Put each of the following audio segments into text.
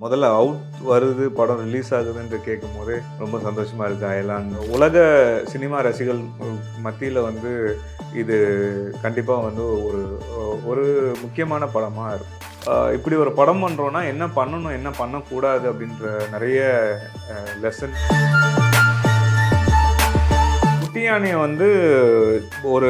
முதல்ல அவுட் வருது, படம் ரிலீஸ் ஆகுதுன்னு கேட்கும்போதே ரொம்ப சந்தோஷமா இருக்கு. அயலான் உலக சினிமா ரசிகர்கள் மத்தியில் வந்து இது கண்டிப்பாக வந்து ஒரு முக்கியமான படமாக இருக்கும். இப்படி ஒரு படம் பண்ணுறோன்னா என்ன பண்ணணும், என்ன பண்ணக்கூடாது அப்படின்ற நிறைய லெசன். குட்டி யானையை வந்து ஒரு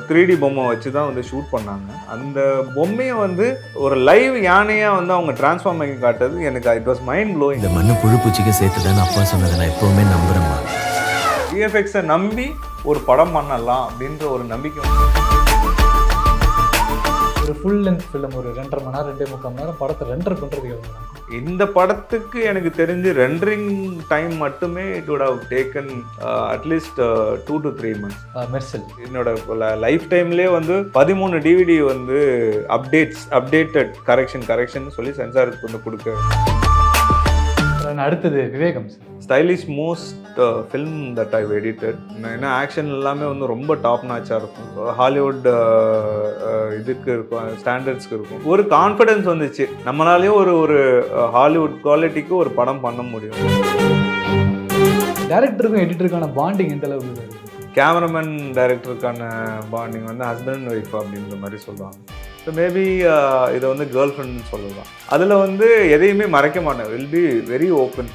3D பொம்மை வச்சு தான் வந்து ஷூட் பண்ணாங்க. அந்த பொம்மையை வந்து ஒரு லைவ் யானையாக வந்து அவங்க டிரான்ஸ்ஃபார்ம் பண்ணி காட்டுறது எனக்கு இட் வாஸ் மைண்ட் ப்ளோயிங். இந்த மண்ணு புழு பூச்சிக்கு சேர்த்துதான்னு அப்பா சொன்னதை நான் எப்பவுமே நம்புறேம்மா. விஎஃப்எக்ஸை நம்பி ஒரு படம் பண்ணலாம் அப்படின்ற ஒரு நம்பிக்கை. ஒரு ஃபுல் லென்த் ஃபிலிம் ஒரு 2.5 மணி நேரம் 2.25 மணி நேரம் படத்தை ரெண்டர் பண்ணுறதுக்கு இந்த படத்துக்கு எனக்கு தெரிஞ்சு ரெண்டரிங் டைம் மட்டுமே இட் வுட் ஹவ் டேக்கன் அட்லீஸ்ட் 2 to 3 months. மெர்சல் என்னோட லைஃப் டைம்லேயே வந்து 13 DVD வந்து அப்டேட்டட் கரெக்ஷன் சொல்லி சென்சாருக்கு வந்து கொடுக்க. அடுத்தது Vivegam stylish most film that I've edited. ஏன்னா ஆக்ஷன் எல்லாமே வந்து ரொம்ப டாப் நாச்சாக இருக்கும். ஹாலிவுட் இதுக்கு இருக்கும், ஸ்டாண்டர்ட்ஸ்க்கு இருக்கும். ஒரு கான்ஃபிடென்ஸ் வந்துச்சு, நம்மளாலேயும் ஒரு ஹாலிவுட் குவாலிட்டிக்கு ஒரு படம் பண்ண முடியும். டைரக்டருக்கும் எடிட்டருக்கான பாண்டிங் எந்த அளவுக்கு? கேமராமேன் டைரக்டருக்கான பாண்டிங் வந்து ஹஸ்பண்ட் அண்ட் ஒய்ஃப் அப்படின்ற மாதிரி சொல்லுவாங்க. ஸோ மேபி இதை வந்து கேர்ள் ஃப்ரெண்ட்னு சொல்லலாம். அதில் வந்து எதையுமே மறைக்க மாட்டேன். Will be very open.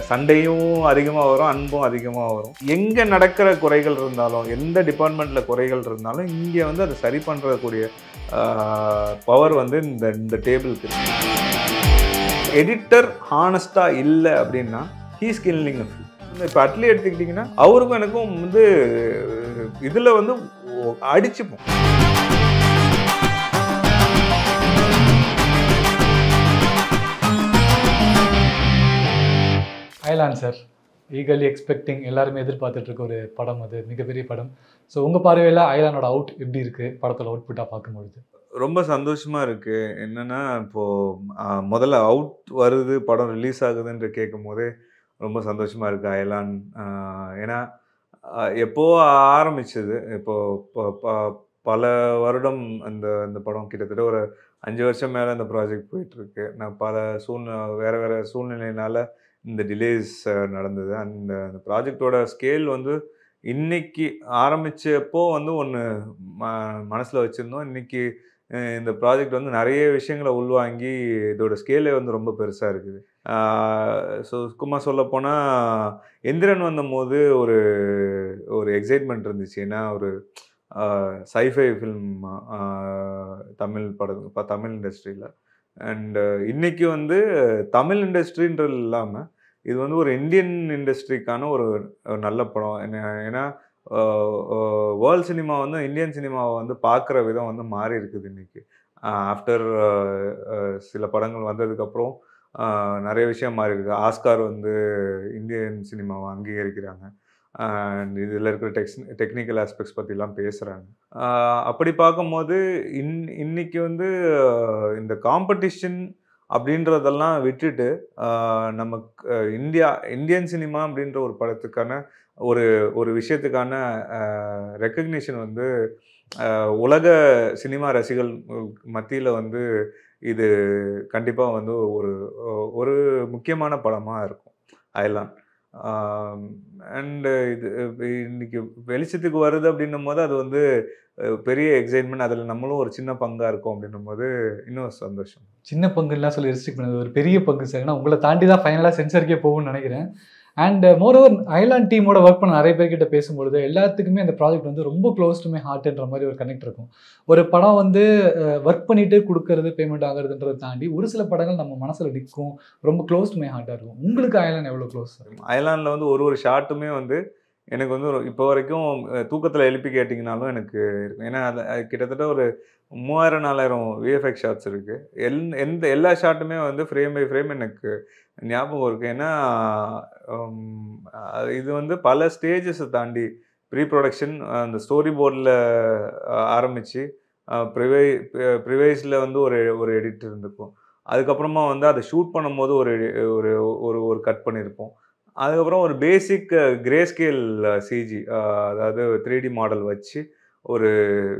சண்டையும் அதிகமாக வரும், அன்பும் அதிகமாக வரும். எங்கே நடக்கிற குறைகள் இருந்தாலும், எந்த டிபார்ட்மெண்ட்டில் குறைகள் இருந்தாலும் இங்கே வந்து அதை சரி பண்ணுறக்கூடிய பவர் வந்து இந்த டேபிளுக்கு இருக்கு. எடிட்டர் ஹானஸ்டாக இல்லை அப்படின்னா ஹீஸ் கில்லிங் அ ஃபில்ம். இப்போ அட்லி எடுத்துக்கிட்டிங்கன்னா அவருக்கும் எனக்கும் வந்து இதில் வந்து அடிச்சுப்போம். அயலான் சார், ஈகர்லி எக்ஸ்பெக்டிங், எல்லாருமே எதிர்பார்த்துட்டு இருக்க ஒரு படம், அது மிகப்பெரிய படம். ஸோ உங்கள் பார்வையில் அயலானோட அவுட் எப்படி இருக்குது படத்தில் அவுட்புட்டாக பார்க்கும்பொழுது? ரொம்ப சந்தோஷமாக இருக்குது. என்னென்னா இப்போது முதல்ல அவுட் வருது, படம் ரிலீஸ் ஆகுதுன்ற கேட்கும் போதே ரொம்ப சந்தோஷமாக இருக்குது அயலான். ஏன்னா எப்போ ஆரம்பிச்சது, இப்போது பல வருடம் அந்த படம் கிட்டத்தட்ட ஒரு 5 வருஷம் மேலே இந்த ப்ராஜெக்ட் போயிட்டுருக்கு. நான் பல வேறு சூழ்நிலையினால இந்த டிலேஸ் நடந்தது. அந்த ப்ராஜெக்டோட ஸ்கேல் வந்து இன்னைக்கு ஆரம்பித்தப்போ வந்து ஒன்று மனசில் வச்சுருந்தோம். இன்றைக்கி இந்த ப்ராஜெக்ட் வந்து நிறைய விஷயங்களை உள்வாங்கி இதோட ஸ்கேலே வந்து ரொம்ப பெருசாக இருக்குது. ஸோ சும்மா சொல்லப்போனால் எந்திரன் வந்தபோது ஒரு எக்ஸைட்மெண்ட் இருந்துச்சு. ஏன்னா ஒரு சைஃபை ஃபில்ம் தமிழ் இண்டஸ்ட்ரியில். அண்டு இன்றைக்கி வந்து தமிழ் இண்டஸ்ட்ரின்றது இல்லாமல் இது வந்து ஒரு இந்தியன் இண்டஸ்ட்ரிக்கான ஒரு நல்ல படம். ஏன்னா வேர்ல்ட் சினிமா வந்து இந்தியன் சினிமாவை வந்து பார்க்குற விதம் வந்து மாறி இருக்குது இன்றைக்கி. ஆஃப்டர் சில படங்கள் வந்ததுக்கப்புறம் நிறைய விஷயம் மாறி இருக்குது. ஆஸ்கார் வந்து இந்தியன் சினிமாவை அங்கீகரிக்கிறாங்க. அண்ட் இதில் இருக்கிற டெக்னிக்கல் ஆஸ்பெக்ட்ஸ் பற்றிலாம் பேசுகிறாங்க. அப்படி பார்க்கும்போது இன்னைக்கு வந்து இந்த காம்படிஷன் அப்படின்றதெல்லாம் விட்டுட்டு நமக்கு இந்தியன் சினிமா அப்படின்ற ஒரு படத்துக்கான ஒரு விஷயத்துக்கான ரெக்கக்னிஷன் வந்து உலக சினிமா ரசிகர்கள் மத்தியில் வந்து இது கண்டிப்பாக வந்து ஒரு முக்கியமான படமாக இருக்கும் அயலான். அண்டு இது இன்னைக்கு வெளிச்சத்துக்கு வருது அப்படின்னும் போது அது வந்து பெரிய எக்ஸைட்மெண்ட். அதில் நம்மளும் ஒரு சின்ன பங்காக இருக்கும் அப்படின்னும் போது இன்னும் சந்தோஷம். சின்ன பங்குலாம் சொல்லி ரெஸ்ட்ரிக்ட் பண்ணது ஒரு பெரிய பங்கு சார். ஏன்னா உங்களை தாண்டி தான் ஃபைனலாக சென்சருக்கே போகும்னு நினைக்கிறேன். அண்ட் மோரோவர் அயலான் டீமோட ஒர்க் பண்ண நிறைய பேர்கிட்ட பேசும்பொழுது எல்லாத்துக்குமே அந்த ப்ராஜெக்ட் வந்து ரொம்ப க்ளோஸ் டு மை ஹார்ட்ன்ற மாதிரி ஒரு கனெக்ட் இருக்கும். ஒரு படம் வந்து ஒர்க் பண்ணிட்டு கொடுக்கறது, பேமெண்ட் ஆகுறதுன்றதை தாண்டி ஒரு சில படங்கள் நம்ம மனசில் நிற்கும், ரொம்ப க்ளோஸ் டு மை ஹார்ட்டாக இருக்கும். உங்களுக்கு அயலான் எவ்வளோ க்ளோஸ்? அயலானில் வந்து ஒரு ஷாட்டுமே வந்து எனக்கு வந்து இப்போ வரைக்கும் தூக்கத்தில் எழுப்பி கேட்டிங்கனாலும் எனக்கு இருக்கும். ஏன்னா அது கிட்டத்தட்ட ஒரு 3000-4000 விஎஃப்எக்ஸ் ஷாட்ஸ் இருக்குது. எல்லா ஷாட்டுமே வந்து ஃப்ரேம் பை ஃப்ரேம் எனக்கு ஞாபகம் இருக்குது. ஏன்னா இது வந்து பல ஸ்டேஜஸை தாண்டி ப்ரீ ப்ரொடக்ஷன், அந்த ஸ்டோரி போர்டில் ஆரம்பித்து ப்ரிவைஸில் வந்து ஒரு எடிட் இருந்திருக்கும். அதுக்கப்புறமா வந்து அதை ஷூட் பண்ணும்போது ஒரு கட் பண்ணியிருப்போம். அதுக்கப்புறம் ஒரு பேசிக் கிரே ஸ்கேல் சிஜி, அதாவது 3D மாடல் வச்சு ஒரு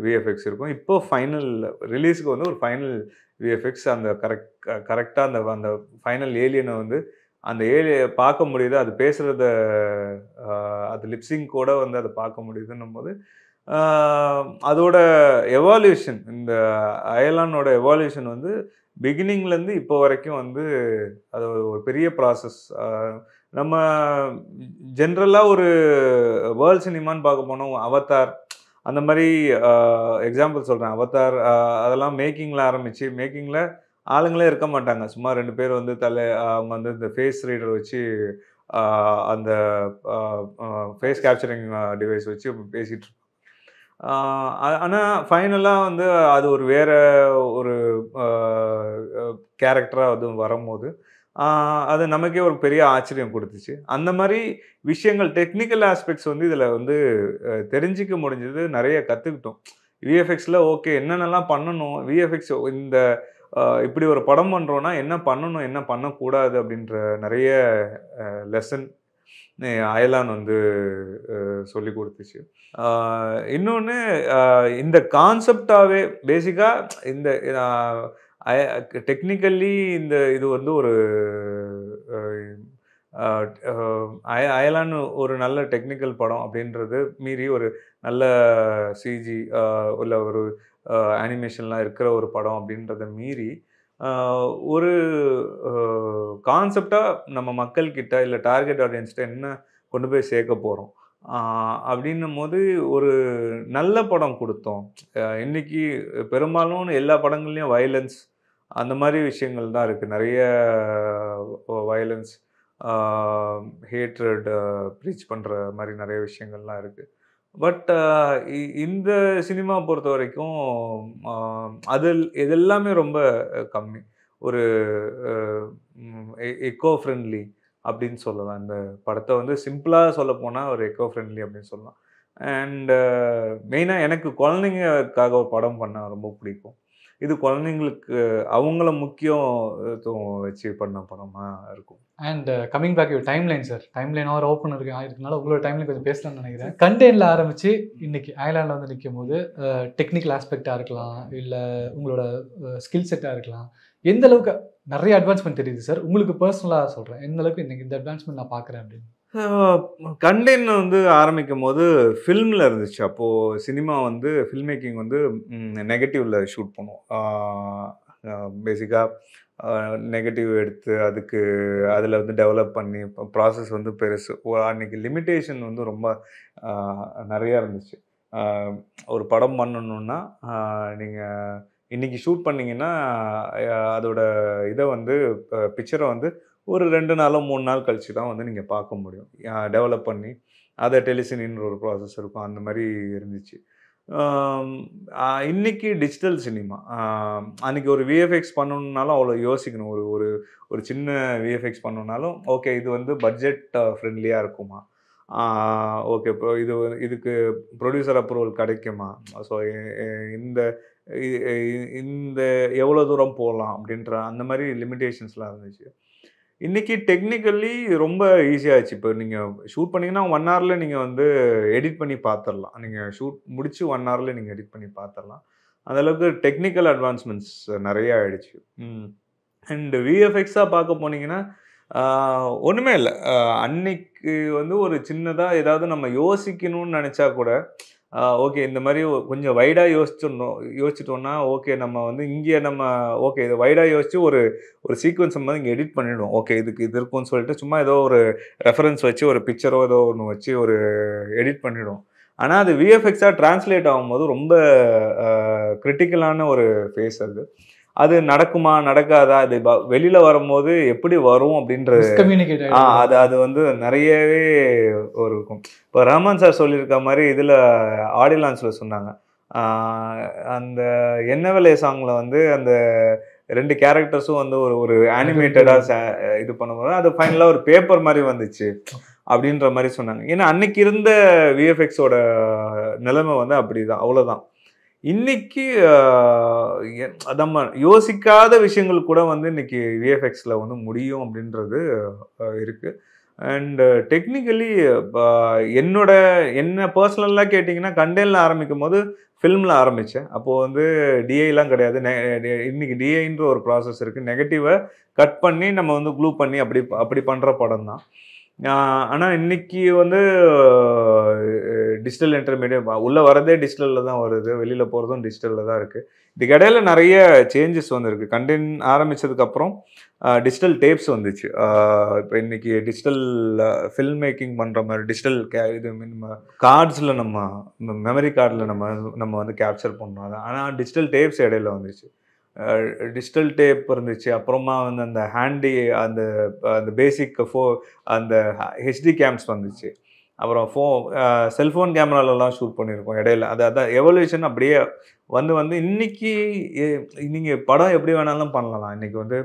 விஎஃப்எக்ஸ் இருக்கும். இப்போ ஃபைனல் ரிலீஸுக்கு வந்து ஒரு ஃபைனல் விஎஃப்எக்ஸ். அந்த கரெக்டாக அந்த ஃபைனல் ஏலியனை வந்து அந்த பார்க்க முடியுது, அது பேசுகிறத அது லிப்ஸிங் கூட வந்து அதை பார்க்க முடியுதுன்னும் போது அதோட எவால்யூஷன், இந்த அயலானோட எவால்யூஷன் வந்து பிகினிங்லேருந்து இப்போ வரைக்கும் வந்து அது ஒரு பெரிய ப்ராசஸ். நம்ம ஜென்ரலாக ஒரு வேர்ல்ட் சினிமான்னு பார்க்க போனோம், அவதார் அந்த மாதிரி எக்ஸாம்பிள் சொல்கிறேன். அவதார் அதெல்லாம் மேக்கிங்கில் ஆரம்பித்து, மேக்கிங்கில் ஆளுங்களே இருக்க மாட்டாங்க, சும்மா 2 பேர் வந்து அவங்க வந்து இந்த ஃபேஸ் ரீடர் வச்சு அந்த ஃபேஸ் கேப்சரிங் டிவைஸ் வச்சு பேசிகிட்டு இருப்பாங்க. ஆனால் ஃபைனலாக வந்து அது ஒரு வேறு ஒரு கேரக்டராக அது வரும்போது அது நமக்கே ஒரு பெரிய ஆச்சரியம் கொடுத்துச்சு. அந்த மாதிரி விஷயங்கள், டெக்னிக்கல் ஆஸ்பெக்ட்ஸ் வந்து இதில் வந்து தெரிஞ்சிக்க முடிஞ்சது, நிறைய கற்றுக்கிட்டோம். விஎஃப்எக்ஸில் ஓகே என்னென்னலாம் பண்ணணும், விஎஃப்எக்ஸ் இந்த இப்படி ஒரு படம் பண்ணுறோன்னா என்ன பண்ணணும் என்ன பண்ணக்கூடாது அப்படின்ற நிறைய லெசன் அயலான் வந்து சொல்லி கொடுத்துச்சு. இன்னொன்று இந்த கான்செப்டாகவே பேசிக்காக இந்த டெக்னிக்கல்லி இந்த இது வந்து ஒரு அயலான் ஒரு நல்ல டெக்னிக்கல் படம் அப்படின்றது மீறி ஒரு நல்ல சிஜி இல்லை ஒரு அனிமேஷன்லாம் இருக்கிற ஒரு படம் அப்படின்றத மீறி ஒரு கான்செப்டாக நம்ம மக்கள்கிட்ட இல்லை டார்கெட் ஆடியன்ஸ்கிட்ட என்ன கொண்டு போய் சேர்க்க போகிறோம் அப்படின்னும் போது ஒரு நல்ல படம் கொடுத்தோம். இன்றைக்கி பெரும்பாலும் எல்லா படங்கள்லேயும் வயலன்ஸ் அந்த மாதிரி விஷயங்கள் தான் இருக்குது. நிறைய வயலன்ஸ், ஹேட்ரட் ப்ரீச் பண்ணுற மாதிரி நிறைய விஷயங்கள்லாம் இருக்குது. பட் இந்த சினிமா பொறுத்த வரைக்கும் இதெல்லாமே ரொம்ப கம்மி. ஒரு எக்கோ ஃப்ரெண்ட்லி அப்படின்னு சொல்லலாம். இந்த படத்தை வந்து சிம்பிளாக சொல்ல போனால் ஒரு எக்கோ ஃப்ரெண்ட்லி அப்படின்னு சொல்லலாம். அண்ட் மெயினாக எனக்கு குழந்தைங்களுக்காக ஒரு படம் பண்ண ரொம்ப பிடிக்கும். இது குழந்தைங்களுக்கு அவங்கள முக்கியத்துவம் வச்சு பண்ண படமாக இருக்கும். And coming back your timeline sir, timeline அவர் ஓப்பன் ஆயிருக்கனால உங்களோட டைம்லைன் கொஞ்சம் பேசலாம்னு நினைக்கிறேன். கண்டென்ட்ல ஆரம்பிச்சு இன்னைக்கு அயர்லாண்டில் வந்து நிற்கும் போது டெக்னிக்கல் ஆஸ்பெக்டாக இருக்கலாம், இல்லை உங்களோட ஸ்கில் செட்டாக இருக்கலாம், எந்த அளவுக்கு நிறைய அட்வான்ஸ்மெண்ட் தெரியுது சார்? உங்களுக்கு பர்சனலாக சொல்கிறேன், எந்த அளவுக்கு இன்னைக்கு இந்த அட்வான்ஸ்மெண்ட் நான் பார்க்குறேன் அப்படின்னு. கண்டென்ட் வந்து ஆரம்பிக்கும் போது ஃபில்மில் இருந்துச்சு. அப்போது சினிமா வந்து ஃபில்ம் மேக்கிங் வந்து நெகட்டிவில் ஷூட் பண்ணுவோம். பேசிக்காக நெகட்டிவ் எடுத்து அதுக்கு அதில் வந்து டெவலப் பண்ணி ப்ராசஸ் வந்து பெருசு. அன்றைக்கி லிமிட்டேஷன் வந்து ரொம்ப நிறையா இருந்துச்சு. ஒரு படம் பண்ணணுன்னா நீங்கள் இன்றைக்கி ஷூட் பண்ணிங்கன்னா அதோட இதை வந்து பிக்சரை வந்து ஒரு 2 நாளோ 3 நாள் கழிச்சு தான் வந்து நீங்கள் பார்க்க முடியும். டெவலப் பண்ணி அதை டெலிசினின்னு ஒரு ப்ராசஸ் இருக்கும், அந்த மாதிரி இருந்துச்சு. இன்றைக்கி டிஜிட்டல் சினிமா, அன்றைக்கி ஒரு விஎஃப்எக்ஸ் பண்ணணுன்னாலும் அவ்வளோ யோசிக்கணும். ஒரு சின்ன விஎஃப்எக்ஸ் பண்ணணுன்னாலும் ஓகே இது வந்து பட்ஜெட் ஃப்ரெண்ட்லியாக இருக்குமா, ஓகே இதுக்கு ப்ரொடியூசர் அப்ரூவல் கிடைக்குமா, ஸோ இந்த எவ்வளோ தூரம் போகலாம் அப்படின்ற அந்த மாதிரி லிமிட்டேஷன்ஸ்லாம் இருந்துச்சு. இன்றைக்கி டெக்னிக்கலி ரொம்ப ஈஸியாகிடுச்சு. இப்போ நீங்கள் ஷூட் பண்ணிங்கன்னா 1 ஹவரில் நீங்கள் வந்து எடிட் பண்ணி பார்த்துடலாம். நீங்கள் ஷூட் முடித்து 1 ஹவரில் நீங்கள் எடிட் பண்ணி பார்த்துடலாம். அந்தளவுக்கு டெக்னிக்கல் அட்வான்ஸ்மெண்ட்ஸ் நிறையா ஆகிடுச்சு. அண்டு விஎஃப்எக்ஸாக பார்க்க போனீங்கன்னா ஒன்றுமே இல்லை. அன்னைக்கு வந்து ஒரு சின்னதாக ஏதாவது நம்ம யோசிக்கணும்னு நினச்சா கூட ஓகே இந்த மாதிரி கொஞ்சம் வைடாக யோசிச்சிட்டோம்னா ஓகே நம்ம வந்து இங்கே நம்ம ஓகே இதை வைடாக யோசித்து ஒரு சீக்வன்ஸ் மாதிரி இங்கே எடிட் பண்ணிவிடுவோம். ஓகே இது இருக்கும்னு சொல்லிட்டு சும்மா ஏதோ ஒரு ரெஃபரன்ஸ் வச்சு ஒரு பிக்சரோ ஏதோ ஒன்று வச்சு ஒரு எடிட் பண்ணிவிடுவோம். ஆனால் அது விஎஃப்எக்ஸாக டிரான்ஸ்லேட் ஆகும்போது ரொம்ப கிரிட்டிக்கலான ஒரு ஃபேஸ் அது நடக்குமா நடக்காதா, அது வெளியில் வரும்போது எப்படி வரும் அப்படின்றது அது வந்து நிறையவே இருக்கும். இப்போ ரஹ்மான் சார் சொல்லியிருக்க மாதிரி இதில் ஆடியோ லான்ச்சில் சொன்னாங்க, அந்த என்னவலே சாங்கில் வந்து அந்த 2 கேரக்டர்ஸும் வந்து ஒரு அனிமேட்டடாக இது பண்ணும்போது அது ஃபைனலாக ஒரு பேப்பர் மாதிரி வந்துச்சு அப்படின்ற மாதிரி சொன்னாங்க. ஏன்னா அன்னைக்கு இருந்த விஎஃப்எக்ஸோட நிலைமை வந்து அப்படி தான், அவ்வளோதான். இன்னைக்கு நம்ம யோசிக்காத விஷயங்கள் கூட வந்து இன்னைக்கு விஎஃப்எக்ஸில் வந்து முடியும் அப்படின்றது இருக்குது. அண்ட் டெக்னிக்கலி என்ன பர்சனலாக கேட்டிங்கன்னா கண்டென்ட்டில் ஆரம்பிக்கும் போது ஃபில்மில் ஆரம்பித்தேன். அப்போது வந்து டிஐலாம் கிடையாது. இன்னைக்கு டிஐன்ற ஒரு ப்ராசஸ் இருக்குது. நெகட்டிவை கட் பண்ணி நம்ம வந்து க்ளூ பண்ணி அப்படி பண்ணுற படம் தான். ஆனால் இன்னைக்கு வந்து டிஜிட்டல் இன்டர்மீடியட் உள்ளே வரதே டிஜிட்டலில் தான் வருது, வெளியில் போகிறதும் டிஜிட்டலில் தான் இருக்குது. இதுக்கு இடையில நிறைய சேஞ்சஸ் வந்துருக்கு. கண்டென்ட் ஆரம்பித்ததுக்கப்புறம் டிஜிட்டல் டேப்ஸ் வந்துச்சு. இப்போ இன்னைக்கு டிஜிட்டல் ஃபில்ம் மேக்கிங் பண்ணுற மாதிரி டிஜிட்டல் இது நம்ம கார்ட்ஸில் நம்ம மெமரி கார்டில் நம்ம வந்து கேப்சர் பண்ணோம். ஆனால் டிஜிட்டல் டேப்ஸ் இடையில வந்துச்சு. டிஜிட்டல் டேப் இருந்துச்சு. அப்புறமா வந்து அந்த ஹேண்டி அந்த பேசிக் அந்த ஹெச்டி கேம்ஸ் வந்துச்சு. அப்புறம் செல்ஃபோன் கேமராலலாம் ஷூட் பண்ணியிருக்கோம் இடையில. அதான் எவல்யூஷன் அப்படியே வந்து இன்னைக்கு நீங்கள் படம் எப்படி வேணாலும் பண்ணலாம். இன்றைக்கி வந்து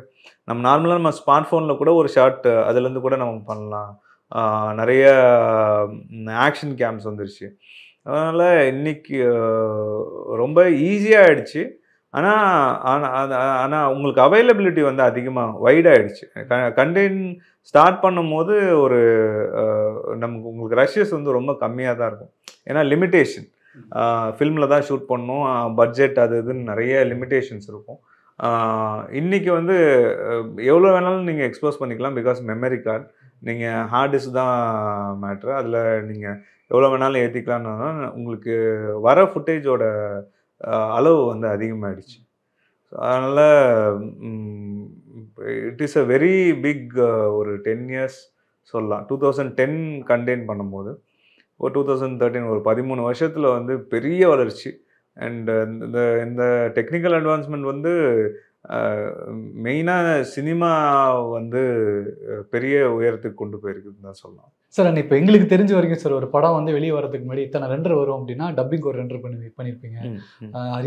நம்ம ஸ்மார்ட் ஃபோனில் கூட ஒரு ஷார்ட் அதுலேருந்து கூட நம்ம பண்ணலாம். நிறைய ஆக்ஷன் கேம்ஸ் வந்துருச்சு. அதனால் இன்னைக்கு ரொம்ப ஈஸியாக ஆகிடுச்சு. ஆனால் உங்களுக்கு அவைலபிலிட்டி வந்து அதிகமாக வைடாகிடுச்சு. கண்டென்ட் ஸ்டார்ட் பண்ணும்போது உங்களுக்கு ரஷ்யஸ் வந்து ரொம்ப கம்மியாக தான் இருக்கும். ஏன்னா லிமிட்டேஷன், ஃபில்மில் தான் ஷூட் பண்ணணும், பட்ஜெட் அது இதுன்னு நிறைய லிமிட்டேஷன்ஸ் இருக்கும். இன்றைக்கி வந்து எவ்வளோ வேணாலும் நீங்கள் எக்ஸ்போஸ் பண்ணிக்கலாம். பிகாஸ் மெமரி கார்டு, நீங்கள் ஹார்ட் டிஸ்க் தான் மேட்ரு. அதில் நீங்கள் எவ்வளோ வேணாலும் ஏற்றிக்கலான்னு உங்களுக்கு வர ஃபுட்டேஜோட அளவு வந்து அதிகமாகிடுச்சு. அதனால் it is a very big ஒரு 10 years சொல்லலாம். 2010 கண்டென்ட் பண்ணும்போது ஒரு 2013 ஒரு 13 வருஷத்தில் வந்து பெரிய வளர்ச்சி. அண்ட் இந்த டெக்னிக்கல் அட்வான்ஸ்மெண்ட் வந்து மெயினாக சினிமா வந்து பெரிய உயரத்துக்கு கொண்டு போயிருக்குதுன்னு தான் சொல்லலாம். சார், இப்போ எங்களுக்கு தெரிஞ்ச வரைக்கும் சார், ஒரு படம் வந்து வெளியே வரதுக்கு முன்னாடி இத்தனை ரெண்டர் வரும் அப்படின்னா டப்பிங் ஒரு ரெண்டர் பண்ணியிருப்பீங்க,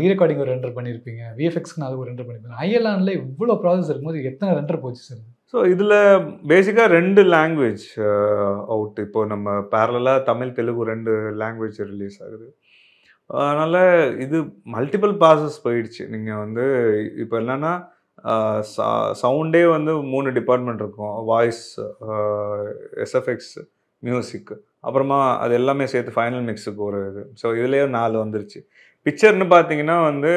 ரீரெக்கார்டிங் ஒரு ரெண்டர் பண்ணியிருப்பீங்க, விஎஃப்எக்ஸ்க்கு அது ஒரு ரெண்டர் பண்ணியிருப்பீங்க. ஐஎல்ஆன்ல இவ்வளோ ப்ராசஸ் இருக்கும்போது எத்தனை ரெண்டர் போச்சு சார்? ஸோ இதில் பேசிக்காக 2 லாங்குவேஜ் அவுட். இப்போ நம்ம பேரலாக தமிழ் தெலுங்கு 2 லாங்குவேஜ் ரிலீஸ் ஆகுது. அதனால் இது மல்டிபிள் ப்ராசஸ் போயிடுச்சு. நீங்கள் வந்து இப்போ என்னென்னா சவுண்டே வந்து 3 டிபார்ட்மெண்ட் இருக்கும். வாய்ஸ், எஸ்எஃப்எக்ஸ், மியூசிக், அப்புறமா அது எல்லாமே சேர்த்து ஃபைனல் மிக்ஸுக்கு ஒரு இது. ஸோ இதுலேயே 4 வந்துருச்சு. பிக்சர்னு பார்த்தீங்கன்னா வந்து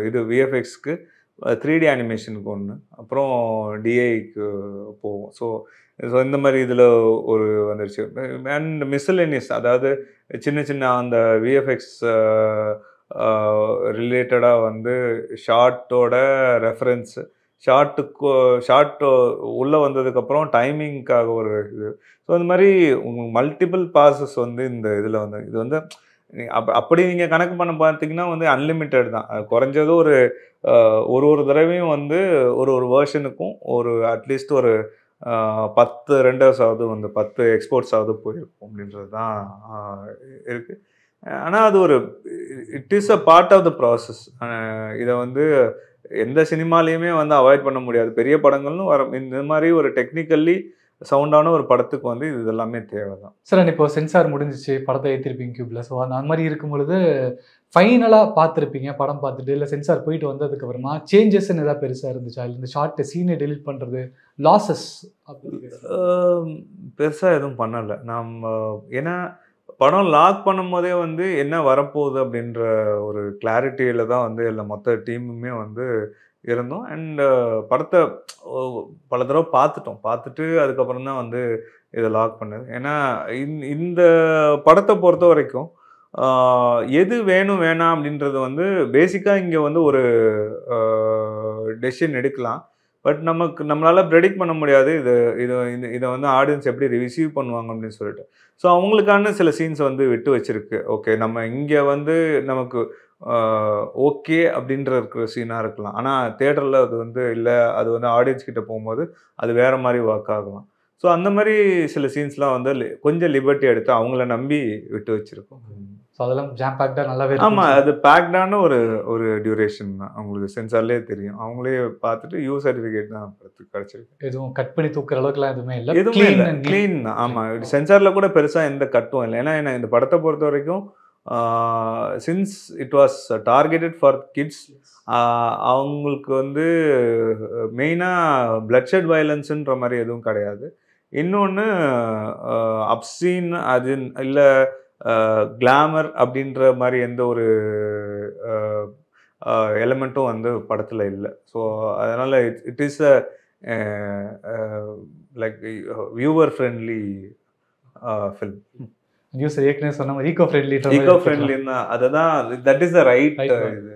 இது விஎஃப்எக்ஸ்க்கு 3D அனிமேஷனுக்கு ஒன்று, அப்புறம் டிஐக்கு போகும். ஸோ இந்த மாதிரி இதில் ஒரு வந்துருச்சு. அண்ட் மிஸ்செலேனியஸ், அதாவது சின்ன அந்த விஎஃப்எக்ஸ் ரிலேட்டடாக வந்து ஷார்ட்டோட ரெஃபரன்ஸு, ஷார்ட்டு உள்ளே வந்ததுக்கப்புறம் டைமிங்க்காக ஒரு இது. ஸோ இந்த மாதிரி மல்டிபிள் ப்ராசஸ் வந்து இந்த இதில் வந்து இது வந்து அப்படி நீங்கள் கணக்கு பண்ண பார்த்தீங்கன்னா வந்து அன்லிமிட்டெட் தான். குறைஞ்சது ஒரு தடவையும் வந்து ஒரு வேர்ஷனுக்கும் அட்லீஸ்ட் ஒரு 10 ரெண்டர்ஸாவது வந்து 10 எக்ஸ்போர்ட்ஸாவது போயிருக்கும் அப்படின்றது தான் இருக்குது. ஆனால் அது it is a part of the process. இதை வந்து எந்த சினிமாலேயுமே வந்து அவாய்ட் பண்ண முடியாது. பெரிய படங்கள்னு இந்த மாதிரி ஒரு டெக்னிக்கல்லி சவுண்டான ஒரு படத்துக்கு வந்து இது எல்லாமே தேவை தான். சார், இப்போ சென்சார் முடிஞ்சிச்சு, படத்தை ஏற்றிருப்பீங்க கியூப்ல. ஸோ அந்த மாதிரி இருக்கும் பொழுது ஃபைனலாக பார்த்துருப்பீங்க படம் பார்த்துட்டு, இல்லை சென்சார் போயிட்டு வந்ததுக்கப்புறமா சேஞ்சஸ்ன்னு எதாவது பெருசாக இருந்துச்சா? இல்லை இந்த ஷார்ட்டை சீனை டெலிட் பண்ணுறது, லாஸஸ் பெருசாக எதுவும் பண்ணலை ஏன்னா படம் லாக் பண்ணும் போதே வந்து என்ன வரப்போகுது அப்படின்ற ஒரு கிளாரிட்டியில் தான் வந்து எல்லா மொத்த டீமுமே வந்து இருந்தோம். அண்ட் படத்தை பல தடவை பார்த்துட்டு அதுக்கப்புறம் தான் வந்து இதை லாக் பண்ணது. ஏன்னா இந்த படத்தை பொறுத்த வரைக்கும் எது வேணும் வேணாம் அப்படின்றது வந்து பேசிக்காக இங்கே வந்து ஒரு டெசிஷன் எடுக்கலாம். பட் நம்மளால் ப்ரெடிக்ட் பண்ண முடியாது இதை வந்து ஆடியன்ஸ் எப்படி ரிசீவ் பண்ணுவாங்க அப்படின்னு சொல்லிட்டு. ஸோ அவங்களுக்கான சில சீன்ஸ் வந்து விட்டு வச்சிருக்கு. ஓகே, நம்ம இங்கே வந்து நமக்கு ஓகே அப்படின்ற இருக்கிற சீனாக இருக்கலாம். ஆனால் தேட்டரில் அது வந்து இல்லை, அது வந்து ஆடியன்ஸ் கிட்ட போகும்போது அது வேறு மாதிரி ஒர்க் ஆகலாம். ஸோ அந்த மாதிரி சில சீன்ஸ்லாம் வந்து கொஞ்சம் லிபர்ட்டி எடுத்து அவங்கள நம்பி விட்டு வச்சுருக்கோம். ஸோ அதெல்லாம் ஜாம் பேக்டாக நல்லாவே. ஆமாம், அது பேக்டான ஒரு டியூரேஷன் தான். அவங்களுக்கு சென்சார்லேயே தெரியும். அவங்களே பார்த்துட்டு யூ சர்டிஃபிகேட் தான் கிடச்சிருக்கு. எதுவும் கட் பண்ணி தூக்குற அளவுக்குலாம் எதுவுமே இல்லை, எதுவுமே இல்லை, க்ளீன் தான். ஆமாம், சென்சாரில் கூட பெருசாக எந்த கட்டும் இல்லை. ஏன்னா இந்த படத்தை பொறுத்த வரைக்கும் since it was targeted for kids, அவங்களுக்கு வந்து மெயினாக பிளட்ஷெட் வயலன்ஸுன்ற மாதிரி எதுவும் கிடையாது. இன்னொன்று அப்சீன் அது இல்லை கிளாமர் அப்படின்ற மாதிரி எந்த ஒரு எலிமெண்ட்டும் வந்து படத்தில் இல்லை. ஸோ அதனால் it is a like viewer friendly film. News ஏற்கனவே சொன்ன மாதிரி ஈகோ ஃப்ரெண்ட்லின்னா அதுதான், தட் இஸ் த ரைட். இது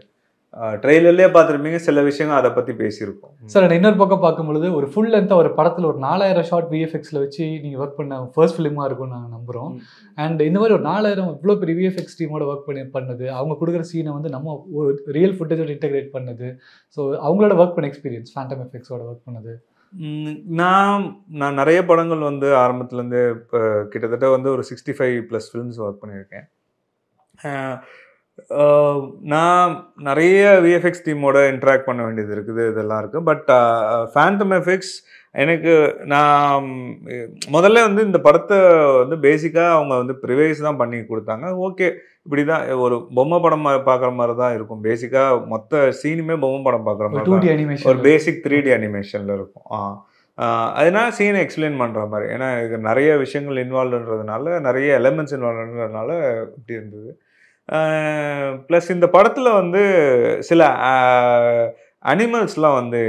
ட்ரெய்லர்லேயே பார்த்துருப்பீங்க, சில விஷயங்கள் அதை பற்றி பேசியிருக்கோம். சார் இன்னொரு பக்கம் பார்க்கும்பொழுது ஒரு ஃபுல் லென்த்தாக ஒரு படத்தில் ஒரு 4000 ஷார்ட் விஎஃப்எக்ஸில் வச்சு நீங்கள் ஒர்க் பண்ண ஃபர்ஸ்ட் ஃபிலிமாக இருக்கும்னு நாங்கள் நம்புகிறோம். அண்ட் இந்த மாதிரி ஒரு 4000 இவ்வளோ பெரிய விஎஃப்எக்ஸ் டீமோட ஒர்க் பண்ணது, அவங்க கொடுக்குற சீனை வந்து நம்ம ஒரு ரியல் ஃபுட்டேஜோட இன்டெகிரேட் பண்ணது, ஸோ அவங்களோட ஒர்க் பண்ண எக்ஸ்பீரியன்ஸ் ஃபேண்டம் எஃபெக்ட்ஸோட ஒர்க் பண்ணது. நான் நிறைய படங்கள் வந்து ஆரம்பத்துலேருந்து இப்போ கிட்டத்தட்ட வந்து ஒரு 65+ ஃபிலிம்ஸ் ஒர்க் பண்ணியிருக்கேன். நான் நிறைய விஎஃப்எக்ஸ் டீமோட இன்ட்ராக்ட் பண்ண வேண்டியது இருக்குது, இதெல்லாம் இருக்குது. பட் ஃபேண்டம் எஃபெக்ட்ஸ் எனக்கு நான் முதல்ல வந்து இந்த படத்தை வந்து பேசிக்காக அவங்க வந்து ப்ரிவைஸ் தான் பண்ணி கொடுத்தாங்க. ஓகே, இப்படி தான் ஒரு பொம்மை படம் பார்க்குற மாதிரி தான் இருக்கும். பேசிக்காக மொத்த சீனுமே பொம்மை படம் பார்க்குற மாதிரி ஒரு பேசிக் 3D அனிமேஷனில் இருக்கும். அதனால சீனை எக்ஸ்பிளைன் பண்ணுற மாதிரி, ஏன்னா இது நிறைய விஷயங்கள் இன்வால்வ்ன்றதுனால, நிறைய எலமெண்ட்ஸ் இன்வால்வ்ன்றதுனால இப்படி இருந்தது. ப்ளஸ் இந்த படத்தில் வந்து சில அனிமல்ஸ்லாம் வந்து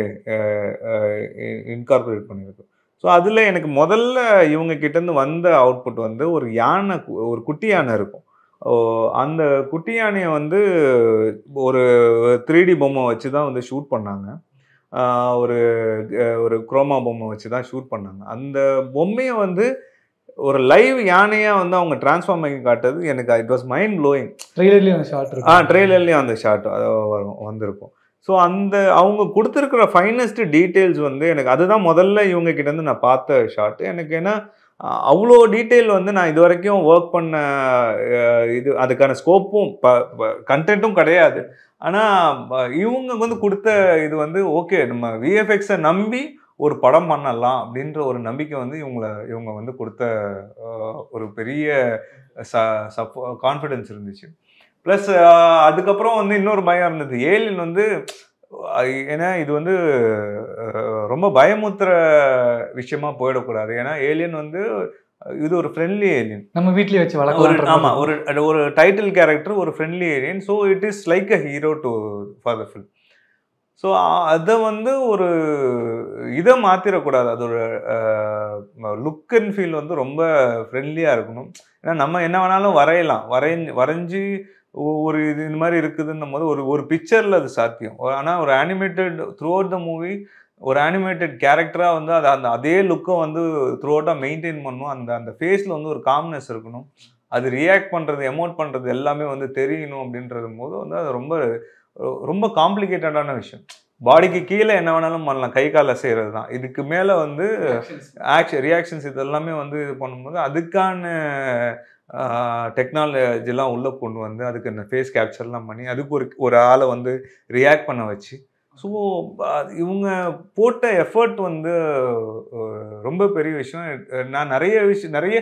இன்கார்பரேட் பண்ணியிருக்கு. ஸோ அதில் எனக்கு முதல்ல இவங்க கிட்டேருந்து வந்த அவுட்புட் வந்து ஒரு யானை, ஒரு குட்டி யானை இருக்கும். அந்த குட்டி யானையை வந்து ஒரு 3D பொம்மை வச்சு தான் வந்து ஷூட் பண்ணாங்க. ஒரு குரோமா பொம்மை வச்சு தான் ஷூட் பண்ணாங்க. அந்த பொம்மையை வந்து ஒரு லைவ் யானையா வந்து அவங்க டிரான்ஸ்ஃபார்ம் பண்ணி காட்டுறது எனக்கு இட் வாஸ் மைண்ட் ப்ளோயிங். ட்ரெய்லர்லேயும் அந்த ஷாட் வந்திருக்கும். ஸோ அந்த அவங்க கொடுத்துருக்கிற ஃபைனஸ்ட் டீட்டெயில்ஸ் வந்து எனக்கு அதுதான் முதல்ல இவங்க கிட்டேருந்து நான் பார்த்த ஷாட். எனக்கு ஏன்னா அவ்வளோ டீட்டெயில் வந்து நான் இது வரைக்கும் ஒர்க் பண்ண இது அதுக்கான ஸ்கோப்பும் கண்டென்ட்டும் கிடையாது. ஆனால் இவங்க வந்து கொடுத்த இது வந்து ஓகே, நம்ம விஎஃப்எக்ஸை நம்பி ஒரு படம் பண்ணலாம் அப்படின்ற ஒரு நம்பிக்கை வந்து இவங்க வந்து கொடுத்த ஒரு பெரிய கான்ஃபிடென்ஸ் இருந்துச்சு. ப்ளஸ் அதுக்கப்புறம் வந்து இன்னொரு பயம் இருந்தது. ஏலியன் வந்து ஏன்னா இது வந்து ரொம்ப பயமுத்துற விஷயமா போயிடக்கூடாது. ஏன்னா ஏலியன் வந்து இது ஒரு ஃப்ரெண்ட்லி ஏலியன், நம்ம வீட்லயே வச்சு வளர்க்கலாம். ஆமாம், ஒரு டைட்டில் கேரக்டர், ஒரு friendly alien. So it is like a hero for the film. So அதை வந்து ஒரு இதை மாற்றிடக்கூடாது. அதோட லுக் அண்ட் ஃபீல் வந்து ரொம்ப ஃப்ரெண்ட்லியாக இருக்கணும். ஏன்னா நம்ம என்ன வேணாலும் வரைஞ்சி ஒரு இது இந்த மாதிரி இருக்குதுன்னும் போது ஒரு பிக்சரில் அது சாத்தியம். ஆனால் ஒரு animated through out the movie ஒரு அனிமேட்டட் கேரக்டராக வந்து அதே லுக்கை வந்து த்ரூ அவுட்டாக மெயின்டைன் பண்ணணும். அந்த ஃபேஸில் வந்து ஒரு காம்னஸ் இருக்கணும். அது ரியாக்ட் பண்ணுறது, எமோட் பண்ணுறது எல்லாமே வந்து தெரியணும். அப்படின்றது போது வந்து அது ரொம்ப காம்ப்ளிகேட்டடான விஷயம். பாடிக்கு கீழே என்ன வேணாலும் பண்ணலாம், கை காலை செய்கிறது தான். இதுக்கு மேலே வந்து ரியாக்ஷன்ஸ் இதெல்லாமே வந்து இது பண்ணும்போது அதுக்கான டெக்னாலஜிலாம் உள்ளே கொண்டு வந்து அதுக்கு இந்த ஃபேஸ் கேப்சர்லாம் பண்ணி அதுக்கு ஒரு ஆளை வந்து ரியாக்ட் பண்ண வச்சு, ஸோ இவங்க போட்ட எஃபர்ட் வந்து ரொம்ப பெரிய விஷயம். நான் நிறைய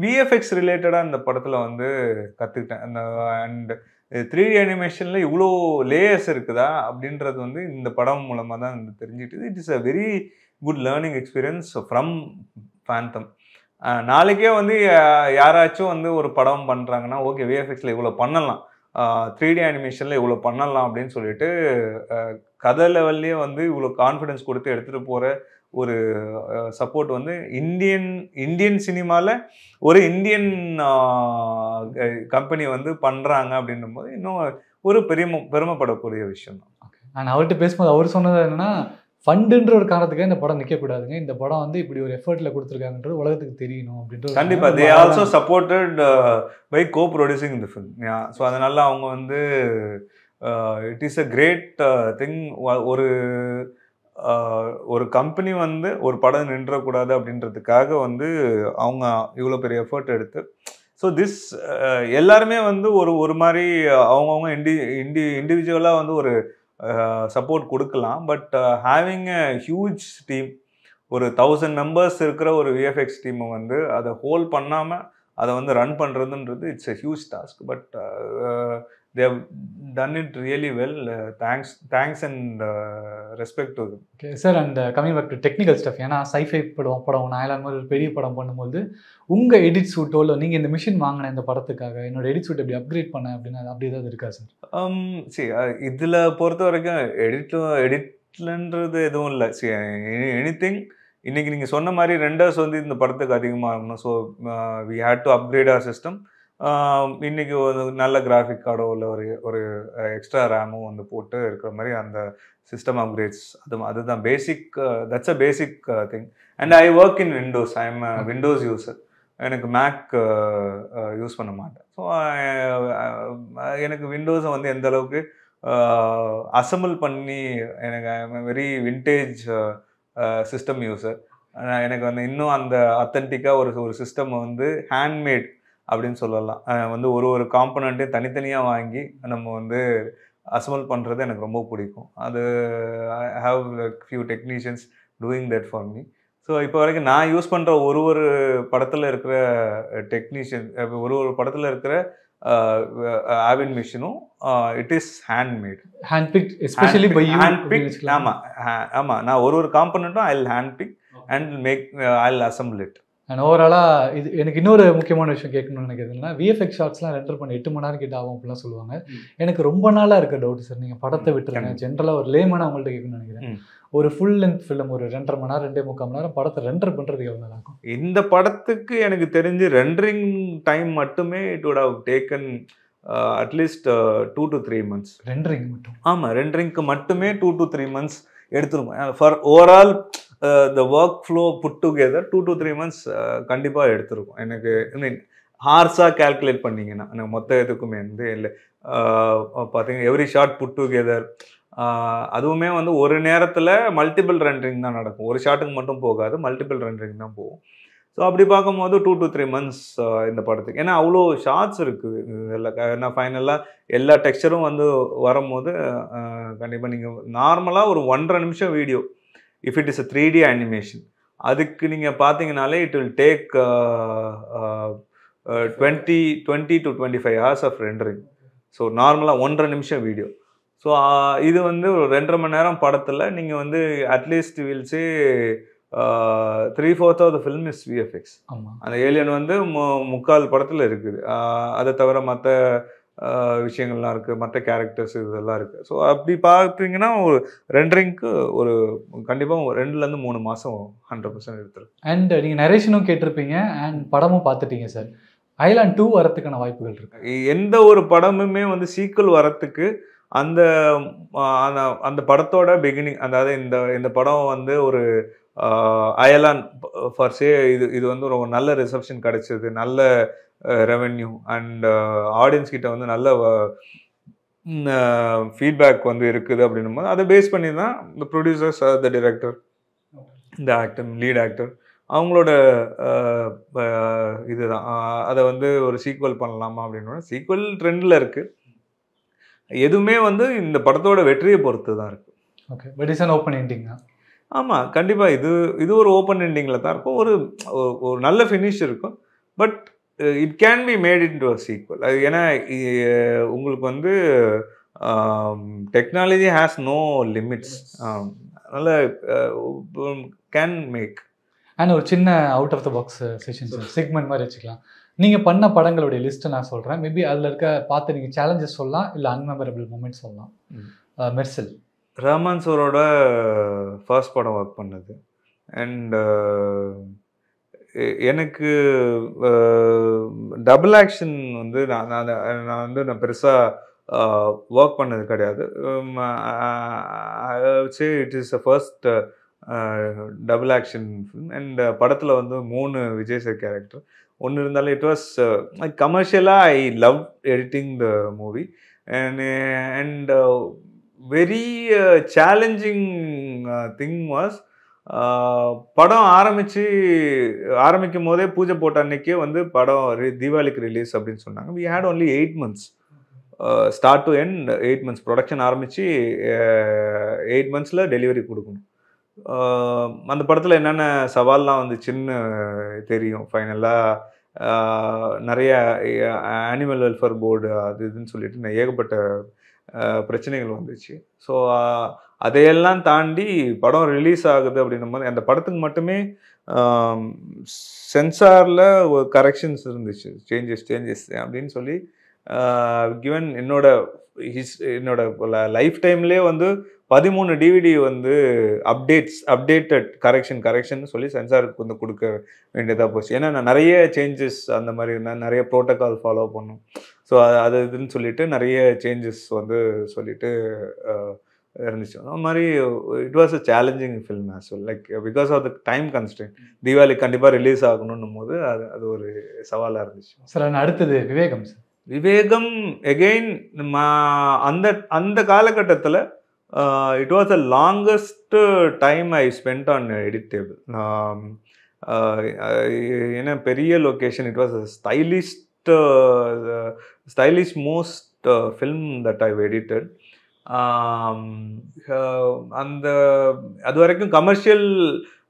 விஎஃப்எக்ஸ் ரிலேட்டடாக இந்த படத்தில் வந்து கற்றுக்கிட்டேன். அண்ட் 3D அனிமேஷனில் இவ்வளோ லேயர்ஸ் இருக்குதா அப்படின்றது வந்து இந்த படம் மூலமாக தான் வந்து தெரிஞ்சுக்கிட்டு. It is a very good learning experience from Phantom. நாளைக்கே வந்து யாராச்சும் வந்து ஒரு படம் பண்ணுறாங்கன்னா ஓகே விஎஃப்எக்ஸில் இவ்வளோ பண்ணலாம், 3D அனிமேஷனில் இவ்வளோ பண்ணலாம் அப்படின்னு சொல்லிட்டு கதை லெவல்லே வந்து இவ்வளோ கான்ஃபிடென்ஸ் கொடுத்து எடுத்துகிட்டு போகிற ஒரு சப்போர்ட் வந்து இந்தியன் சினிமாவில் ஒரு இந்தியன் கம்பெனி வந்து பண்ணுறாங்க அப்படின்னும் போது இன்னும் ஒரு பெருமைப்படக்கூடிய விஷயம் தான். நான் அவர்கிட்ட பேசும்போது அவர் சொன்னது என்னன்னா, ஃபண்டுன்ற ஒரு காரணத்துக்காக இந்த படம் நிற்கக்கூடாதுங்க, இந்த படம் வந்து இப்படி ஒரு எஃபர்ட்டில் கொடுத்துருக்காங்கன்றது உலகத்துக்கு தெரியணும் அப்படின்ட்டு. கண்டிப்பாக they also supported by co producing the film. So அதனால அவங்க வந்து it is a great thing. ஒரு கம்பெனி வந்து ஒரு படம் நின்றக்கூடாது அப்படின்றதுக்காக வந்து அவங்க இவ்வளோ பெரிய எஃபர்ட் எடுத்து, ஸோ திஸ் எல்லாருமே வந்து ஒரு மாதிரி அவங்கவுங்க இண்டிவிஜுவலாக வந்து ஒரு சப்போர்ட் கொடுக்கலாம். But having a huge team, ஒரு 1000 மெம்பர்ஸ் இருக்கிற ஒரு விஎஃப்எக்ஸ் டீமை வந்து அதை ஹோல்ட் பண்ணாமல் அதை வந்து ரன் பண்ணுறதுன்றது it's a huge task. But they have done it really well. Thanks and respect to them. Okay sir, and coming back to technical stuff, ஏன்னா sci-fi படம் நாயலான் மாதிரி ஒரு பெரிய படம் பண்ணும்போது உங்க எடிட் சூட்டோல நீங்க இந்த மிஷின் வாங்கின இந்த படத்துக்காக என்னோட எடிட் சூட் எப்படி அப்கிரேட் பண்ண அப்படின்னு அப்படி ஏதாவது இருக்கா சார்? இதுல பொறுத்த வரைக்கும் எடிட்லன்றது எதுவும் இல்லை. எனிதிங் இன்னைக்கு நீங்க சொன்ன மாதிரி ரெண்டர்ஸ் வந்து இந்த படத்துக்கு அதிகமாக இருக்கணும். So we had to upgrade our system. இன்னைக்கு ஒரு நல்ல கிராஃபிக் கார்டோ இல்லை ஒரு எக்ஸ்ட்ரா ரேமும் வந்து போட்டு இருக்கிற மாதிரி அந்த சிஸ்டம் அப்கிரேட்ஸ் அதுதான் basic. That's a basic thing. And I work in Windows. I am Windows user. எனக்கு மேக் யூஸ் பண்ண மாட்டேன். ஸோ எனக்கு விண்டோஸை வந்து எந்த அளவுக்கு அசம்பிள் பண்ணி எனக்கு வெரி விண்டேஜ் சிஸ்டம் யூசர். எனக்கு வந்து இன்னும் அந்த அத்தன்டிக்காக ஒரு சிஸ்டம் வந்து ஹேண்ட்மேட் அப்படின்னு சொல்லலாம். வந்து ஒரு காம்பனண்ட்டையும் தனித்தனியாக வாங்கி நம்ம வந்து அசம்பிள் பண்ணுறது எனக்கு ரொம்ப பிடிக்கும். அது I have few technicians doing that for me. So இப்போ வரைக்கும் நான் யூஸ் பண்ணுற ஒரு படத்தில் இருக்கிற டெக்னீஷியன் ஒரு படத்தில் இருக்கிற ஆவின் மிஷினும் it is handpick especially by you. Handpick. ஆமாம் நான் ஒரு காம்பனண்ட்டும் I will handpick and I will assemble it. And ஓவராலாக இது எனக்கு இன்னொரு முக்கியமான விஷயம் கேட்கணும்னு நினைக்கிறதுனா விஎஃப்எக்ஸ் ஷார்ட்ஸ்லாம் ரெண்டர் பண்ணி 8 மணி நேரம் கிட்ட ஆகும் அப்படிலாம் சொல்லுவாங்க. எனக்கு ரொம்ப நாளாக இருக்க டவுட் சார், நீங்கள் படத்தை விட்டுருங்க. ஜென்ரலாக ஒரு லேமனாக அவங்கள்ட்ட கேட்கணும்னு நினைக்கிறேன். ஒரு ஃபுல் லென்த் ஃபிலிம் ஒரு 2.5 மணி நேரம் 2.25 மணி நேரம் படத்தை ரெண்டர் பண்ணுறதுக்கு எவ்வளோ நேரம் ஆகும்? இந்த படத்துக்கு எனக்கு தெரிஞ்சு ரெண்டரிங் டைம் மட்டுமே இட் வுட் ஹவ் டேக்கன் அட்லீஸ்ட் 2 to 3 months. ரெண்டரிங் மட்டும்? ஆமாம், ரெண்டரிங்க்கு மட்டுமே 2 to 3 months எடுத்துருக்கும். For overall the work flow put together 2 to 3 months கண்டிப்பாக எடுத்துருக்கும். எனக்கு ஹார்ஸாக கேல்குலேட் பண்ணிங்கன்னா எனக்கு மொத்த இதுக்குமே வந்து இல்லை பார்த்தீங்கன்னா எவ்ரி ஷார்ட் புட் டுகெதர் அதுவுமே வந்து ஒரு நேரத்தில் மல்டிபிள் ரெண்டரிங் தான் நடக்கும். ஒரு ஷாட்டுக்கு மட்டும் போகாது, மல்டிபிள் ரெண்டரிங் தான் போகும். ஸோ அப்படி பார்க்கும்போது 2 to 3 months இந்த படத்துக்கு. ஏன்னா அவ்வளோ ஷார்ட்ஸ் இருக்குது இதில். நான் ஃபைனலாக எல்லா டெக்ஸ்சரும் வந்து வரும்போது கண்டிப்பாக நீங்கள் நார்மலாக ஒரு 1.5 நிமிஷம் video if it is a 3D animation அதுக்கு நீங்கள் பார்த்தீங்கனாலே it will take 20 to 25 hours of rendering. So நார்மலாக 1.5 நிமிஷம் வீடியோ. ஸோ இது வந்து ஒரு 2.5 மணி நேரம் படத்தில் நீங்கள் வந்து at least will say 3/4 of the film is VFX. அந்த ஏலியன் வந்து முக்கால் படத்தில் இருக்குது. அதை தவிர மற்ற விஷயங்கள்லாம் இருக்குது, மற்ற கேரக்டர்ஸ் இதெல்லாம் இருக்குது. ஸோ அப்படி பார்த்தீங்கன்னா ஒரு ரெண்டரிங்க்கு ஒரு கண்டிப்பாக 2-3 மாதம் 100% எடுத்துருக்கு. அண்ட் நீங்கள் நரேஷனும் கேட்டிருப்பீங்க அண்ட் படமும் பார்த்துட்டீங்க சார். ஐலாண்ட் 2 வரத்துக்கான வாய்ப்புகள் இருக்கு? எந்த ஒரு படமுமே வந்து சீக்குவல் வரத்துக்கு அந்த படத்தோட பிகினிங், அதாவது இந்த படம் வந்து ஒரு ஐலாண்ட் ஃபார் சே இது வந்து ஒரு நல்ல ரிசப்ஷன் கிடைச்சது, நல்ல ரெவென்யூ அண்ட் ஆடியன்ஸ் கிட்ட வந்து நல்ல ஃபீட்பேக் வந்து இருக்குது அப்படின்னும் போது அதை பேஸ் பண்ணி தான் இந்த ப்ரொடியூசர்ஸ், த டைரக்டர், இந்த ஆக்டர், லீட் ஆக்டர் அவங்களோட இதுதான் அதை வந்து ஒரு சீக்வல் பண்ணலாமா அப்படின்னு. சீக்வல் ட்ரெண்டில் இருக்குது. எதுவுமே வந்து இந்த படத்தோட வெற்றியை பொறுத்து தான் இருக்குது. Okay, but it's an open ending. ஆமாம், கண்டிப்பாக இது ஒரு ஓப்பன் எண்டிங்கில் தான் இருக்கும். ஒரு நல்ல ஃபினிஷ் இருக்கும். But it can be made into a sequel. அது ஏன்னா உங்களுக்கு வந்து டெக்னாலஜி ஹேஸ் நோ லிமிட்ஸ். அதனால் கேன் மேக். அண்ட் ஒரு சின்ன out of the box session segment மாதிரி வச்சுக்கலாம். நீங்கள் பண்ண படங்களுடைய லிஸ்ட்டை நான் சொல்கிறேன். மேபி அதில் இருக்க பார்த்து நீங்கள் சேலஞ்சஸ் சொல்லலாம், இல்லை அன்மெமரபிள் மூமெண்ட்ஸ் சொல்லலாம். மெர்சல் ரஹ்மான் சாரோட ஃபர்ஸ்ட் படம் ஒர்க் பண்ணது. அண்ட் எனக்கு டபுள் ஆக்ஷன் வந்து நான் பெருசாக ஒர்க் பண்ணது கிடையாது. Say it is a first double action film. And படத்தில் வந்து 3 விஜய் சார் கேரக்டர் ஒன்று இருந்தாலும் இட் வாஸ் கமர்ஷியலாக I love editing the movie. And very challenging thing was படம் ஆரம்பிக்கும் போதே பூஜை போட்ட அன்னைக்கே வந்து படம் தீபாவளிக்கு ரிலீஸ் அப்படின்னு சொன்னாங்க. We had only 8 months start to end. 8 months production ஆரம்பித்து 8 months டெலிவரி கொடுக்கணும். அந்த படத்தில் என்னென்ன சவால்லாம் வந்துச்சுன்னு தெரியும். ஃபைனலாக நிறைய அனிமல் வெல்ஃபேர் போர்டு அது இதுன்னு சொல்லிட்டு ஏகப்பட்ட பிரச்சனைகள் வந்துச்சு. ஸோ அதையெல்லாம் தாண்டி படம் ரிலீஸ் ஆகுது அப்படின்னும் போது அந்த படத்துக்கு மட்டுமே சென்சாரில் ஒரு கரெக்ஷன்ஸ் இருந்துச்சு, சேஞ்சஸ் அப்படின்னு சொல்லி கிவன் என்னோட லைஃப் டைம்லேயே வந்து 13 டிவிடி வந்து அப்டேட்டட் கரெக்ஷன் சொல்லி சென்சாருக்கு வந்து கொடுக்க வேண்டியதாக போச்சு. ஏன்னா நான் நிறைய சேஞ்சஸ் அந்த மாதிரி நான் நிறைய ப்ரோட்டோகால் ஃபாலோ பண்ணோம். ஸோ அது இதுன்னு சொல்லிட்டு நிறைய சேஞ்சஸ் வந்து சொல்லிட்டு இருந்துச்சு. அந்த மாதிரி it was a challenging film as well, like because of the time constraint. Deepavali கண்டிப்பாக ரிலீஸ் ஆகணும்னும் போது அது ஒரு சவாலாக இருந்துச்சு. சார் அடுத்தது விவேகம். சார் விவேகம் எகெயின் அந்த காலகட்டத்தில் it was the longest time I spend on edit table. ஏன்னா பெரிய location, it was stylish most film that I edited. அந்த அது வரைக்கும் கமர்ஷியல்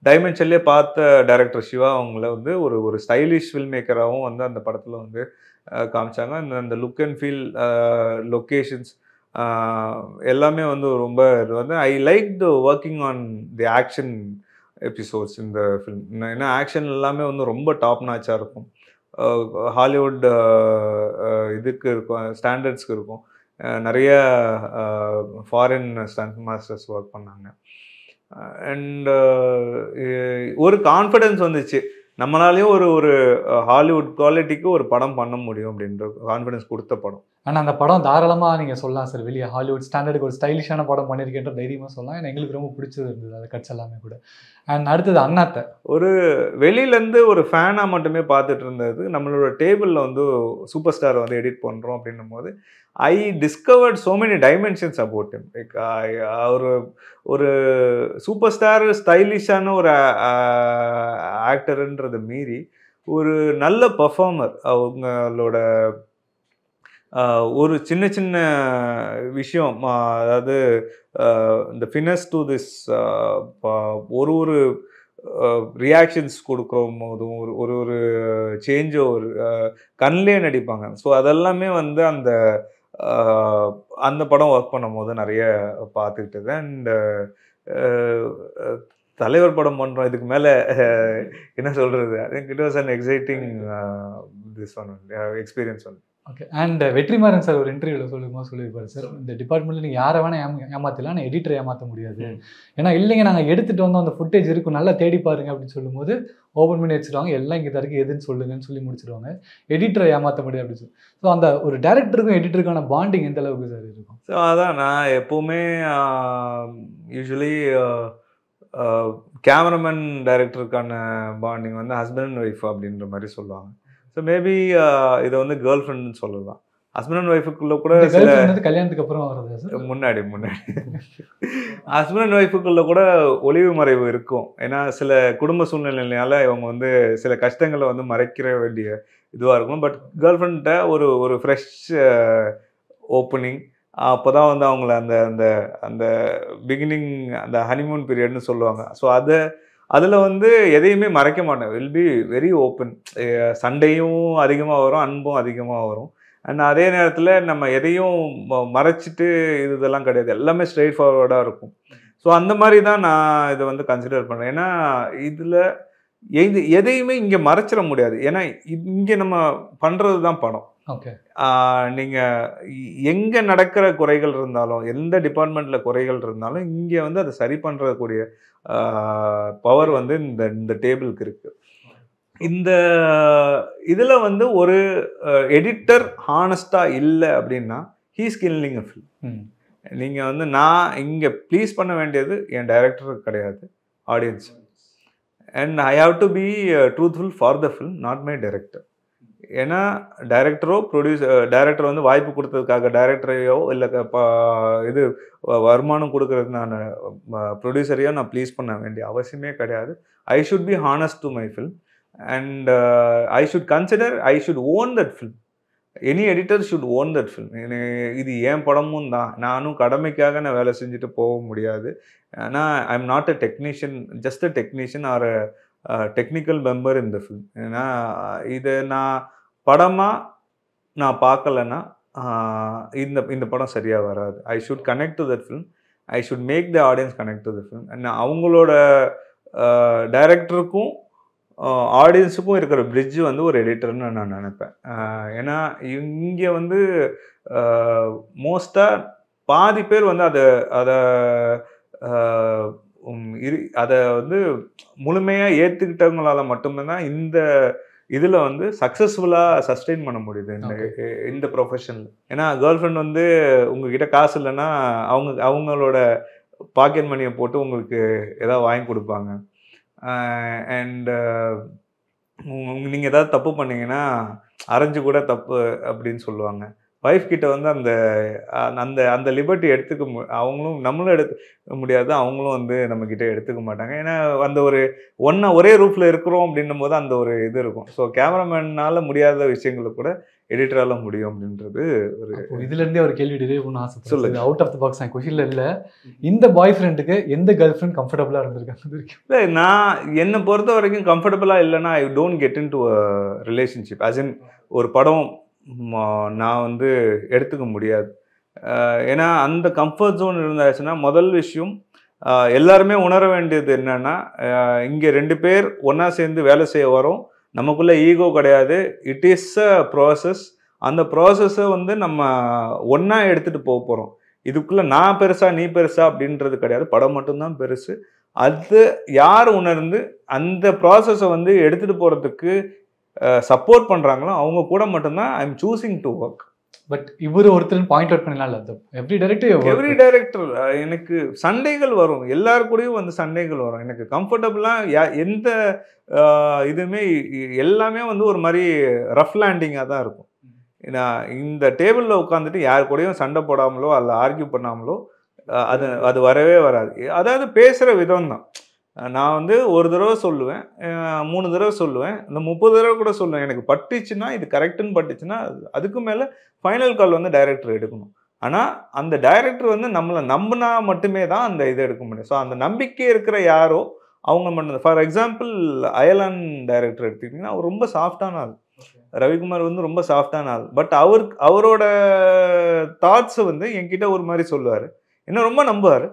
டைமென்ஷன்லேயே பார்த்த டைரக்டர் சிவா அவங்கள வந்து ஒரு ஸ்டைலிஷ் ஃபில்ம் மேக்கராகவும் வந்து அந்த படத்தில் வந்து காமிச்சாங்க. அந்த லுக் அண்ட் ஃபீல், லொக்கேஷன்ஸ் எல்லாமே வந்து ரொம்ப இது வந்து I like working on the action episodes இந்த ஃபில்ம். ஏன்னா ஆக்ஷன் எல்லாமே வந்து ரொம்ப டாப் நாச்சாக இருக்கும், ஹாலிவுட் இதுக்கு இருக்கும், ஸ்டாண்டர்ட்ஸ்க்கு இருக்கும். நிறைய ஃபாரின் ஸ்டண்ட் மாஸ்டர்ஸ் ஒர்க் பண்ணாங்க. அண்ட் ஒரு கான்ஃபிடென்ஸ் வந்துச்சு, நம்மளாலேயும் ஒரு ஹாலிவுட் குவாலிட்டிக்கு ஒரு படம் பண்ண முடியும் அப்படின்ற கான்ஃபிடன்ஸ் கொடுத்த படம். ஆனால் அந்த படம் தாராளமாக நீங்கள் சொல்லலாம் சார், வெளியே ஹாலிவுட் ஸ்டாண்டர்டுக்கு ஒரு ஸ்டைலிஷான படம் பண்ணியிருக்கேன்ற தைரியமாக சொல்லலாம். ஏன்னா எங்களுக்கு ரொம்ப பிடிச்சது இருந்தது அது கட்ஸ் எல்லாமே கூட. அண்ட் அடுத்தது அண்ணாத்த ஒரு வெளியிலேருந்து ஒரு ஃபேனாக மட்டுமே பார்த்துட்டு இருந்தது. நம்மளோட டேபிளில் வந்து சூப்பர் ஸ்டார் வந்து எடிட் பண்ணுறோம் அப்படின்னும் போது ஐ discovered so many dimensions about him. Like ஒரு சூப்பர் ஸ்டார் ஸ்டைலிஷான ஒரு ஆக்டருன்றதை மீறி ஒரு நல்ல பர்ஃபார்மர். அவங்களோட ஒரு சின்ன சின்ன விஷயம், அதாவது இந்த ஃபினஸ் டு திஸ் ஒரு ரியாக்ஷன்ஸ் கொடுக்கும் போதும் ஒரு சேஞ்சோ ஒரு கண்ணிலே நடிப்பாங்க. ஸோ அதெல்லாமே வந்து அந்த படம் ஒர்க் பண்ணும் போது நிறைய பார்த்துக்கிட்டது. அண்ட் தலைவர் படம் பண்ணுறோம், இதுக்கு மேலே என்ன சொல்கிறது, I think it was an exciting this one experience one. Okay. And Vetrimaaran sir ஒரு இன்டர்வியூவில் சொல்லியிருப்பாரு சார், இந்த டிபார்ட்மெண்ட்டில் நீங்கள் யாரை வேணால் ஏமாற்றலாம், ஆனால் எடிட்டரை ஏமாற்ற முடியாது. ஏன்னா இல்லைங்க நாங்கள் எடுத்துகிட்டு வந்தோம், அந்த ஃபுட்டேஜ் இருக்கும், நல்லா தேடி பாருங்க அப்படின்னு சொல்லும்போது ஓப்பன் பண்ணி வச்சுருவாங்க, எல்லாம் இங்கே தருக்கு எதுன்னு சொல்லுங்கன்னு சொல்லி முடிச்சிடுவாங்க. எடிட்டரை ஏமாற்ற முடியாது அப்படின்னு சொல்லி. ஸோ அந்த ஒரு டேரக்டருக்கும் எடிட்டருக்கான பாண்டிங் எந்த அளவுக்கு சார் இருக்கும்? ஸோ அதான் நான் எப்போவுமே யூஸ்வலி கேமராமேன் டைரக்டருக்கான பாண்டிங் வந்து ஹஸ்பண்ட் அண்ட் ஒய்ஃப் அப்படின்ற மாதிரி சொல்லுவாங்க. ஸோ மேபி இதை வந்து கேர்ள் ஃப்ரெண்டுன்னு சொல்லலாம். ஹஸ்பண்ட் அண்ட் ஒய்ஃபுக்குள்ள கூட சில கல்யாணத்துக்கு அப்புறம் வருது, முன்னாடி ஹஸ்பண்ட் அண்ட் ஒய்ஃபுக்குள்ள கூட ஒளிவு மறைவு இருக்கும். ஏன்னா சில குடும்ப சூழ்நிலையால இவங்க வந்து சில கஷ்டங்களை வந்து மறைக்கிற வேண்டிய இதுவாக இருக்கும். பட் கேர்ள் ஃப்ரெண்ட்ட ஒரு ஃப்ரெஷ் ஓப்பனிங், அப்போ தான் வந்து அவங்கள அந்த அந்த பிகினிங், அந்த ஹனிமூன் பீரியட்னு சொல்லுவாங்க. ஸோ அதில் வந்து எதையுமே மறைக்க மாட்டேன், வில் பி வெரி ஓப்பன். சண்டையும் அதிகமாக வரும், அன்பும் அதிகமாக வரும். அண்ட் அதே நேரத்தில் நம்ம எதையும் மறைச்சிட்டு இதெல்லாம் கிடையாது, எல்லாமே ஸ்ட்ரெயிட் ஃபார்வர்டாக இருக்கும். ஸோ அந்த மாதிரி தான் நான் இதை வந்து கன்சிடர் பண்ணுறேன். ஏன்னா இதில் எதையுமே இங்கே மறைச்சிட முடியாது, ஏன்னா இங்கே நம்ம பண்ணுறது தான் படம். ஓகே. நீங்கள் எங்கே நடக்கிற குறைகள் இருந்தாலும், எந்த டிபார்ட்மெண்ட்டில் குறைகள் இருந்தாலும் இங்கே வந்து அதை சரி பண்ணுறக்கூடிய பவர் வந்து இந்த டேபிளுக்கு இருக்குது. இந்த இதில் வந்து ஒரு எடிட்டர் ஹானஸ்டாக இல்லை அப்படின்னா ஹீஸ் கில்லிங் அ ஃபில்ம். நீங்கள் வந்து நான் இங்கே ப்ளீஸ் பண்ண வேண்டியது என் டைரக்டருக்கு கிடையாது, audience. And I have to be truthful for the film, not my director. ஏன்னா டைரக்டர் வந்து வாய்ப்பு கொடுத்ததுக்காக டைரக்டரையோ இல்லை இது வருமானம் கொடுக்கறது நான் ப்ரொடியூசரையோ நான் ப்ளீஸ் பண்ண வேண்டிய அவசியமே கிடையாது. I should be honest to my film and I should consider, I should own that film. Any editor should own that film. இது என் படமும் தான், நானும் கடமைக்காக நான் வேலை செஞ்சுட்டு போக முடியாது. ஆனால் I am not a technician, just a technician or technical member இந்த ஃபிலிம். ஏன்னா இதை நான் படமாக நான் பார்க்கலன்னா இந்த இந்த படம் சரியாக வராது. I should connect to that film, I should make the audience connect to the film. And அவங்களோட டைரக்டருக்கும் ஆடியன்ஸுக்கும் இருக்கிற பிரிட்ஜ் வந்து ஒரு எடிட்டர்னு நான் நினைப்பேன். ஏன்னா இங்கே வந்து மோஸ்ட்டாக பாதி பேர் வந்து அதை வந்து முழுமையாக ஏற்றுக்கிட்டவங்களால மட்டுமே தான் இந்த இதில் வந்து சக்ஸஸ்ஃபுல்லாக சஸ்டெயின் பண்ண முடியுது இந்த ப்ரொஃபஷனில். ஏன்னா கேர்ள் ஃப்ரெண்ட் வந்து உங்ககிட்ட காசு இல்லைன்னா அவங்களோட பாக்கெட் மணியை போட்டு உங்களுக்கு ஏதாவது வாங்கி கொடுப்பாங்க. அண்ட் நீங்கள் ஏதாவது தப்பு பண்ணீங்கன்னா அரைஞ்சு கூட தப்பு அப்படின்னு சொல்லுவாங்க. ஒய்ஃப் கிட்ட வந்து அந்த அந்த அந்த லிபர்ட்டி அவங்களும் நம்மளும் எடுக்க முடியாது, அவங்களும் வந்து நம்மக்கிட்ட எடுத்துக்க மாட்டாங்க. ஏன்னா அந்த ஒரு ஒரே ரூஃபில் இருக்கிறோம் அப்படின்னும் போது அந்த ஒரு இது இருக்கும். ஸோ கேமராமேனால முடியாத விஷயங்களை கூட எடிட்டரால முடியும் அப்படின்றது ஒரு இதுலேருந்தே ஒரு கேள்வி டெலிவரி பண்ண ஆசை சொல்லுங்க. அவுட் ஆஃப் த பாக்ஸ் கொஷின்ல இல்லை, இந்த பாய் ஃப்ரெண்டுக்கு எந்த கேர்ள் ஃப்ரெண்ட் கம்ஃபர்டபுளாக இருந்திருக்காங்க? இல்லை, நான் என்னை பொறுத்த வரைக்கும் கம்ஃபர்டபுளாக இல்லைன்னா I don't get in to relationship. As in ஒரு படம் நான் வந்து எடுத்துக்க முடியாது. ஏன்னா அந்த கம்ஃபர்ட் ஜோன் இருந்தாச்சுன்னா முதல் விஷயம் எல்லாருமே உணர வேண்டியது என்னன்னா, இங்கே 2 பேர் ஒன்றா சேர்ந்து வேலை செய்ய வரோம், நமக்குள்ள ஈகோ கிடையாது. It is a process. அந்த ப்ராசஸை வந்து நம்ம ஒன்றா எடுத்துகிட்டு போகிறோம். இதுக்குள்ளே நான் பெருசா நீ பெருசா அப்படின்றது கிடையாது, படம் மட்டும்தான் பெருசு. அது யார் உணர்ந்து அந்த ப்ராசஸை வந்து எடுத்துகிட்டு போகிறதுக்கு சப்போர்ட் பண்ணுறாங்களோ அவங்க கூட மட்டும்தான் I am choosing to work. But இவர் ஒருத்தர் பாயிண்ட் அவுட் பண்ணலாம், எவ்ரி டைரக்டர் எனக்கு சண்டைகள் வரும், எல்லாரு கூடயும் வந்து சண்டைகள் வரும். எனக்கு கம்ஃபர்டபுளாக எந்த இதுவுமே எல்லாமே வந்து ஒரு மாதிரி ரஃப் லேண்டிங்காக தான் இருக்கும். ஏன்னா இந்த டேபிளில் உட்காந்துட்டு யார் கூடயும் சண்டை போடாமலோ அல்ல ஆர்கியூ பண்ணாமலோ அது வரவே வராது. அதாவது பேசுகிற விதம் தான். நான் வந்து ஒரு தடவை சொல்லுவேன், 3 தடவை சொல்லுவேன், இந்த 30 தடவை கூட சொல்லுவேன். எனக்கு பட்டுச்சுன்னா இது கரெக்டுன்னு பட்டுச்சுன்னா அதுக்கு மேலே ஃபைனல் கால் வந்து டைரக்டர் எடுக்கணும். ஆனால் அந்த டைரக்டர் வந்து நம்மளை நம்பினா மட்டுமே தான் அந்த இதை எடுக்க முடியும். ஸோ அந்த நம்பிக்கை இருக்கிற யாரோ அவங்க மட்டும். ஃபார் எக்ஸாம்பிள் அயலான் டைரக்டர் எடுத்துக்கிட்டிங்கன்னா அவர் ரொம்ப சாஃப்டான ஆள், ரவிக்குமார் வந்து ரொம்ப சாஃப்டான ஆள். பட் அவரோட தாட்ஸை வந்து என்கிட்ட ஒரு மாதிரி சொல்லுவார், என்ன ரொம்ப நம்புவார்.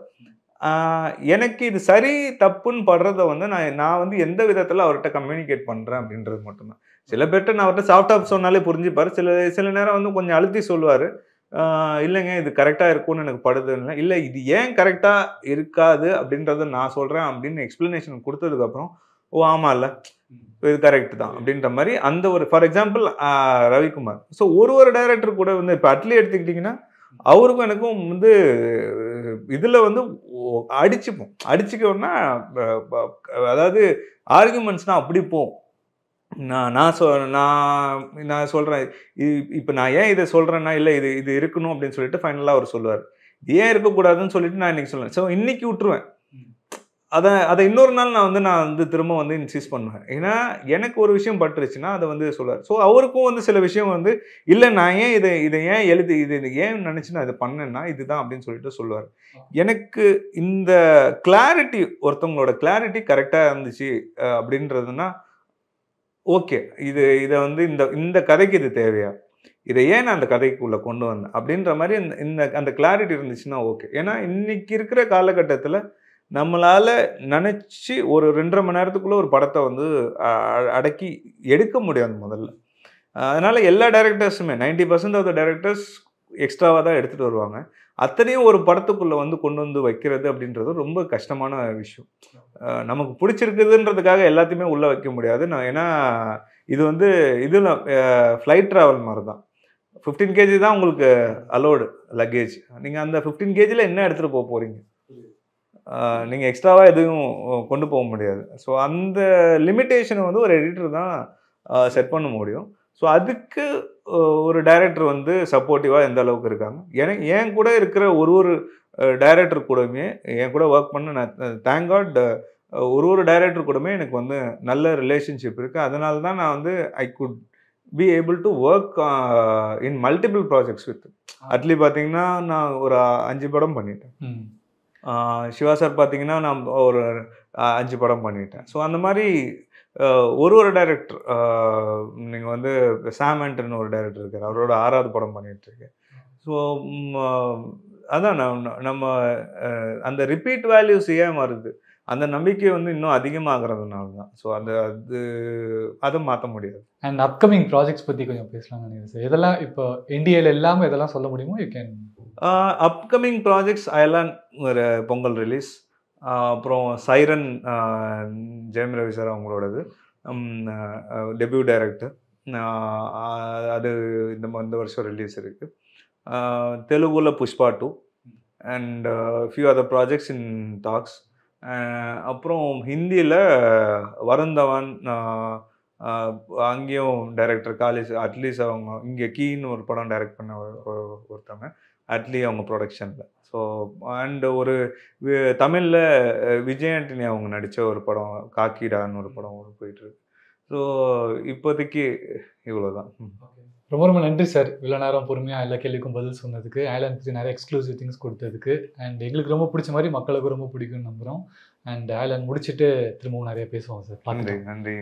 எனக்கு இது சரி தப்புன்னு படுறத வந்து நான் வந்து எந்த விதத்தில் அவர்கிட்ட கம்யூனிகேட் பண்ணுறேன் அப்படின்றது மட்டும்தான். சில பேர்கிட்ட நான் அவர்கிட்ட சாஃப்டாக சொன்னாலே புரிஞ்சுப்பார். சில நேரம் வந்து கொஞ்சம் அழுத்தி சொல்லுவார், இல்லைங்க இது கரெக்டாக இருக்கும்னு எனக்கு படுதுன்னு, இல்லை இது ஏன் கரெக்டாக இருக்காது அப்படின்றத நான் சொல்கிறேன் அப்படின்னு எக்ஸ்பிளனேஷன் கொடுத்ததுக்கப்புறம் ஓ ஆமாம் இல்லை இது கரெக்ட் தான் அப்படின்ற மாதிரி அந்த ஒரு ஃபார் எக்ஸாம்பிள் ரவிக்குமார். ஸோ ஒரு டைரக்டர் கூட வந்து இப்போ அட்லி எடுத்துக்கிட்டிங்கன்னா அவருக்கும் எனக்கும் வந்து இதில் வந்து அடிச்சுக்கோன்னா அதாவது ஆர்குமெண்ட்ஸ்னால் அப்படி போகும். நான் சொல்கிறேன் இப்போ நான் ஏன் இதை சொல்கிறேன்னா இல்லை இது இருக்கணும் அப்படின்னு சொல்லிட்டு ஃபைனலாக அவர் சொல்லுவார், ஏன் இருக்கக்கூடாதுன்னு சொல்லிட்டு நான் இன்றைக்கி சொல்லுவேன். ஸோ இன்றைக்கி விட்டுருவேன், அதை இன்னொரு நாள் நான் வந்து திரும்ப வந்து இன்சிஸ்ட் பண்ணுவேன். ஏன்னா எனக்கு ஒரு விஷயம் பட்டுருச்சுன்னா அதை வந்து சொல்லுவார். ஸோ அவருக்கும் வந்து சில விஷயம் வந்து இல்லை நான் ஏன் இதை ஏன் இது ஏன் நினச்சி நான் இதை பண்ணேன்னா இதுதான் அப்படின்னு சொல்லிட்டு சொல்லுவார். எனக்கு இந்த கிளாரிட்டி, ஒருத்தவங்களோட கிளாரிட்டி கரெக்டாக இருந்துச்சு அப்படின்றதுன்னா ஓகே, இதை வந்து இந்த கதைக்கு இது தேவையா, இதை ஏன் நான் அந்த கதைக்குள்ளே கொண்டு வந்தேன் அப்படின்ற மாதிரி அந்த கிளாரிட்டி இருந்துச்சுன்னா ஓகே. ஏன்னா இன்னைக்கு இருக்கிற காலகட்டத்தில் நம்மளால் நினச்சி ஒரு 2.5 மணி நேரத்துக்குள்ளே ஒரு படத்தை வந்து அடக்கி எடுக்க முடியாது முதல்ல. அதனால் எல்லா டைரக்டர்ஸுமே 90% ஆஃப் த டைரக்டர்ஸ் எக்ஸ்ட்ராவாக தான் எடுத்துகிட்டு வருவாங்க. அத்தனையும் ஒரு படத்துக்குள்ளே வந்து கொண்டு வந்து வைக்கிறது அப்படின்றது ரொம்ப கஷ்டமான விஷயம். நமக்கு பிடிச்சிருக்குதுன்றதுக்காக எல்லாத்தையுமே உள்ளே வைக்க முடியாது. ஏன்னா இது வந்து இதில் ஃப்ளைட் ட்ராவல் மாதிரி தான். 15 kg தான் உங்களுக்கு அலோடு லக்கேஜ். நீங்கள் அந்த 15 kgல என்ன எடுத்துகிட்டு போக போகிறீங்க? நீங்கள் எக்ஸ்ட்ராவாக எதுவும் கொண்டு போக முடியாது. ஸோ அந்த லிமிட்டேஷனை வந்து ஒரு எடிட்டர் தான் செட் பண்ண முடியும். ஸோ அதுக்கு ஒரு டைரக்டர் வந்து சப்போர்ட்டிவாக எந்த அளவுக்கு இருக்காங்க. என் கூட இருக்கிற ஒரு டைரக்டர் கூடமே என் கூட ஒர்க் பண்ண நான் தேங்க் காட் ஒரு டைரக்டர் கூடமே எனக்கு வந்து நல்ல ரிலேஷன்ஷிப் இருக்குது. அதனால தான் நான் வந்து I could be able to work in multiple projects with Atlee. பார்த்தீங்கன்னா நான் ஒரு 5 படம் பண்ணிட்டேன். சிவா சார் பார்த்தீங்கன்னா நான் ஒரு 5 படம் பண்ணிட்டேன். ஸோ அந்த மாதிரி ஒரு டைரக்டர் நீங்கள் வந்து சாம் ஆண்டன் ஒரு டைரக்டர் இருக்கார், அவரோட 6வது படம் பண்ணிகிட்ருக்கேன். ஸோ அதான் நம்ம அந்த ரிப்பீட் வேல்யூஸ் ஏன் வருது, அந்த நம்பிக்கை வந்து இன்னும் அதிகமாகிறதுனால தான். ஸோ அதை மாற்ற முடியாது. அண்ட் அப்கமிங் ப்ராஜெக்ட்ஸ் பற்றி கொஞ்சம் பேசலாம்னு நினைக்கிறேன் சார். இதெல்லாம் இப்போ இந்தியாவில் எல்லாமே இதெல்லாம் சொல்ல முடியுமோ? You can. Upcoming projects Ayalaan ஒரு பொங்கல் ரிலீஸ், அப்புறம் சைரன் ஜெயம் ரவி சார் அவங்களோடது டெபியூ டைரக்டர், அது இந்த வருஷம் ரிலீஸ் இருக்குது. தெலுங்குல Pushpa 2 and few other projects in talks. அப்புறம் ஹிந்தியில் வருண் தவன், அங்கேயும் டைரக்டர் காலிஸ் அட்லீஸ்ட் அவங்க இங்கே கீன்னு ஒரு படம் டைரக்ட் பண்ண ஒருத்தவங்க அட்லி அவங்க ப்ரொடக்ஷனில். ஸோ அண்ட் ஒரு தமிழில் விஜய் ஆண்டனி அவங்க நடித்த ஒரு படம் காக்கிடான்னு ஒரு படம் போயிட்டுருக்கு. ஸோ இப்போதைக்கு இவ்வளோ தான். ரொம்ப ரொம்ப நன்றி சார், இவ்வளோ நேரம் பொறுமையாக எல்லா கேள்விக்கும் பதில் சொன்னதுக்கு, ஐலாண்ட் பற்றி நிறைய எக்ஸ்க்ளூசிவ் திங்ஸ் கொடுத்ததுக்கு. அண்ட் எங்களுக்கு ரொம்ப பிடிச்ச மாதிரி மக்களுக்கு ரொம்ப பிடிக்கும்னு நம்புகிறோம். அண்ட் ஐலாண்ட் முடிச்சுட்டு திரும்பவும் நிறைய பேசுவோம் சார். நன்றி.